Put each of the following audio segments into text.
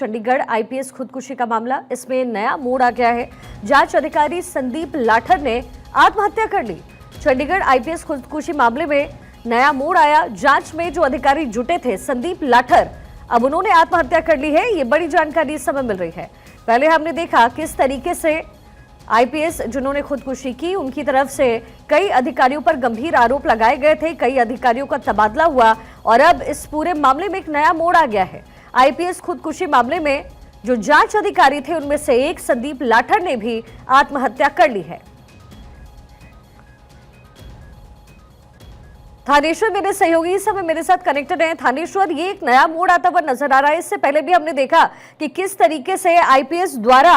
Chandigarh IPS खुदकुशी का मामला, इसमें नया मोड़ आ गया है। जांच अधिकारी संदीप लाठर ने आत्महत्या कर ली। चंडीगढ़ आईपीएस खुदकुशी मामले में नया मोड़ आया। जांच में जो अधिकारी जुटे थे संदीप लाठर, अब उन्होंने आत्महत्या कर ली है। ये बड़ी जानकारी इस समय मिल रही है। पहले हमने देखा किस तरीके से आईपीएस जिन्होंने खुदकुशी की, उनकी तरफ से कई अधिकारियों पर गंभीर आरोप लगाए गए थे, कई अधिकारियों का तबादला हुआ और अब इस पूरे मामले में एक नया मोड़ आ गया है। आईपीएस खुदकुशी मामले में जो जांच अधिकारी थे उनमें से एक संदीप लाठर ने भी आत्महत्या कर ली है। थानेश्वर मेरे सहयोगी इस समय मेरे साथ कनेक्टेड हैं। थानेश्वर, ये एक नया मोड़ आता हुआ नजर आ रहा है। इससे पहले भी हमने देखा कि किस तरीके से आईपीएस द्वारा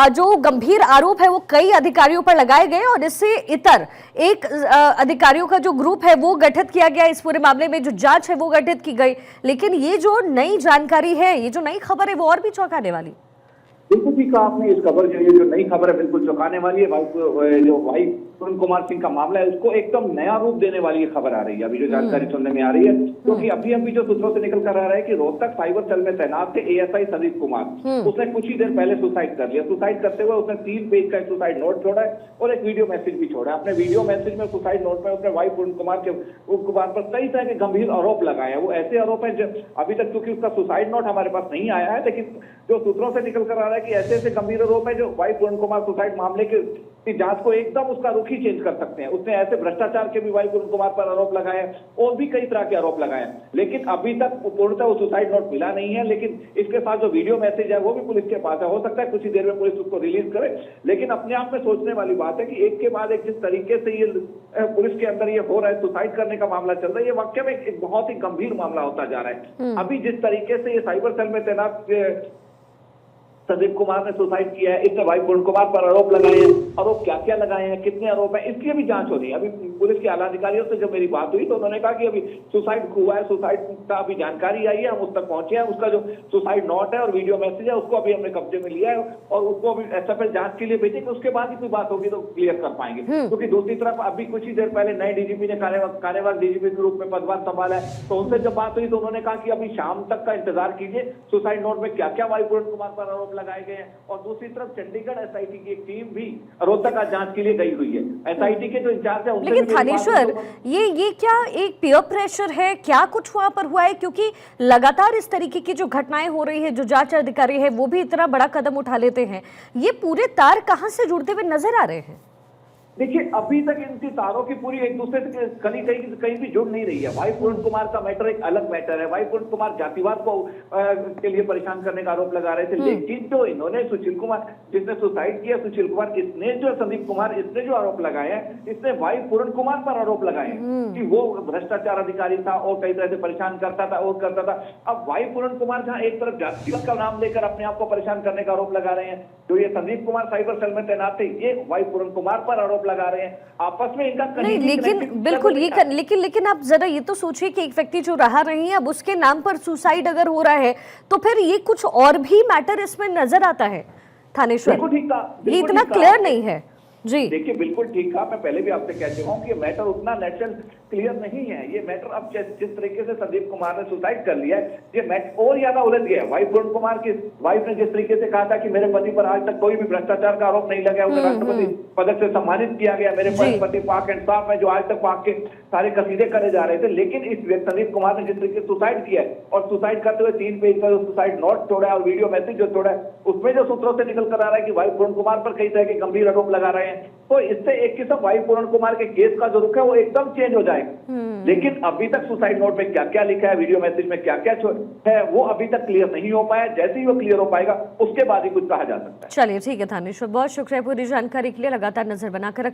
जो गंभीर आरोप है वो कई अधिकारियों पर लगाए गए और इससे इतर एक अधिकारियों का जो ग्रुप है वो गठित किया गया। इस पूरे मामले में जो जांच है वो गठित की गई, लेकिन ये जो नई जानकारी है, ये जो नई खबर है वो और भी चौंकाने वाली। बिल्कुल ठीक कहा आपने। इस खबर जो नई खबर है बिल्कुल चौंकाने वाली है। भाई पूर्ण कुमार सिंह का मामला है, उसको एकदम नया रूप देने वाली ये खबर आ रही है। अभी जो जानकारी सुनने में आ रही है, क्योंकि अभी जो सूत्रों से निकल कर आ रहा है कि रोहतक साइबर सेल में तैनात थे एएसआई संदीप कुमार, उसने कुछ ही देर पहले सुसाइड कर लिया। सुसाइड करते हुए उसने 3 पेज का सुसाइड नोट छोड़ा है और एक वीडियो मैसेज भी छोड़ा है। अपने वीडियो मैसेज में सुसाइड नोट में उसने भाई पूर्ण कुमार पर कई तरह के गंभीर आरोप लगाए हैं। वो ऐसे आरोप है जो अभी तक, क्योंकि उसका सुसाइड नोट हमारे पास नहीं आया है, लेकिन जो सूत्रों से निकल कर आ रहा है कि ऐसे ऐसे गंभीर आरोप है जो भाई पूर्ण कुमार सुसाइड मामले की जांच को एकदम उसका रुख ही चेंज कर सकते हैं। उसने ऐसे भ्रष्टाचार के भी भाई पूर्ण कुमार पर आरोप लगाए और भी कई तरह के आरोप लगाए, लेकिन अभी तक पूर्णतः वो सुसाइड नोट मिला नहीं है। लेकिन इसके साथ जो वीडियो मैसेज है वो भी पुलिस के पास है। हो सकता है कुछ ही देर में पुलिस उसको रिलीज करे, लेकिन अपने आप में सोचने वाली बात है कि एक के बाद एक जिस तरीके से ये पुलिस के अंदर ये हो रहा है, सुसाइड करने का मामला चल रहा है, ये वाकई में एक बहुत ही गंभीर मामला होता जा रहा है। अभी जिस तरीके से ये साइबर सेल में तैनात संदीप कुमार ने सुसाइड किया है, इसने भाई पूर्ण कुमार पर आरोप लगाए हैं। आरोप क्या क्या लगाए हैं, कितने आरोप हैं, इसकी अभी जांच हो रही है। अभी पुलिस के आला अधिकारियों से जब मेरी बात हुई तो उन्होंने कहा कि अभी सुसाइड हुआ है, सुसाइड का अभी जानकारी आई है, हम उस तक पहुंचे हैं। उसका जो सुसाइड नोट है और वीडियो मैसेज है उसको अभी हमने कब्जे में लिया है और उसको अभी एसएफएल जांच के लिए भेजेंगे। उसके बाद ही कोई बात होगी तो क्लियर कर पाएंगे। क्योंकि दूसरी तरफ अभी कुछ ही देर पहले नए डीजीपी ने कार्यवाहक डीजीपी के रूप में पदभार संभाला है, तो उनसे जब बात हुई तो उन्होंने कहा कि अभी शाम तक का इंतजार कीजिए, सुसाइड नोट में क्या क्या भाई पूर्ण कुमार पर आरोप लगाए गए हैं। और दूसरी तरफ चंडीगढ़ एसआईटी की एक टीम भी रोहतक जांच के लिए गई हुई है। एसआईटी के जो इंचार्ज है, लेकिन थानेश्वर, ये क्या एक पीयर प्रेशर है, क्या कुछ वहां पर हुआ है? क्योंकि लगातार इस तरीके की जो घटनाएं हो रही है, जो जांच अधिकारी है वो भी इतना बड़ा कदम उठा लेते हैं, ये पूरे तार कहां से जुड़ते हुए नजर आ रहे हैं? देखिए, अभी तक इनकी तारों की पूरी एक दूसरे से कहीं भी जुड़ नहीं रही है। भाई पूर्ण कुमार का मैटर एक अलग मैटर है। भाई पूर्ण कुमार जातिवाद को के लिए परेशान करने का आरोप लगा रहे थे, लेकिन जो इन्होंने सुशील कुमार जिसने सुसाइड किया, सुशील कुमार, इसने जो संदीप कुमार, इसने जो आरोप लगाए हैं, इसने भाई पूर्ण कुमार पर आरोप लगाए हैं कि वो भ्रष्टाचार अधिकारी था और कई तरह से परेशान करता था और करता था। अब भाई पूर्ण कुमार जहां एक तरफ जातिवाद का नाम लेकर अपने आप को परेशान करने का आरोप लगा रहे हैं, जो ये संदीप कुमार साइबर सेल में तैनात थे, ये भाई पूर्ण कुमार पर आरोप लगा रहे हैं। आपस में इनका नहीं, लेकिन बिल्कुल ये लेकिन आप जरा ये तो सोचिए कि एक व्यक्ति जो रहा नहीं है, अब उसके नाम पर सुसाइड अगर हो रहा है तो फिर ये कुछ और भी मैटर इसमें नजर आता है। थानेश्वर, ये इतना क्लियर नहीं है जी। देखिए, बिल्कुल ठीक कहा। मैं पहले भी आपसे कह चुका हूं कि ये मैटर उतना नेचुरल क्लियर नहीं है। ये मैटर अब जिस तरीके से संदीप कुमार ने सुसाइड कर लिया है, ये मैटर और ज्यादा उलझ गया है। भाई पूर्ण कुमार की वाइफ ने जिस तरीके से कहा था कि मेरे पति पर आज तक कोई भी भ्रष्टाचार का आरोप नहीं लगा, उन्हें राष्ट्रपति पदक से सम्मानित किया गया, मेरे पति पाक एंड साफ है, जो आज तक पाक के सारे कसीदे करे जा रहे थे। लेकिन इस संदीप कुमार ने जिस तरीके से सुसाइड किया है और सुसाइड करते हुए 3 पेज का सुसाइड नोट छोड़ा है और वीडियो मैसेज जो छोड़ा है, उसमें जो सूत्रों से निकल कर आ रहा है कि भाई पूर्ण कुमार पर कई तरह के गंभीर आरोप लगा रहे हैं, तो इससे एक किस्म भाई पूर्ण कुमार के केस का जो रुख है वो एकदम चेंज हो जाएगा। लेकिन अभी तक सुसाइड नोट में क्या क्या लिखा है, वीडियो मैसेज में क्या क्या है, वो अभी तक क्लियर नहीं हो पाया। जैसे ही वो क्लियर हो पाएगा उसके बाद ही कुछ कहा जा सकता है। चलिए ठीक है थानेश्वर, बहुत शुक्रिया पूरी जानकारी के लिए। लगातार नजर बनाकर रखिए।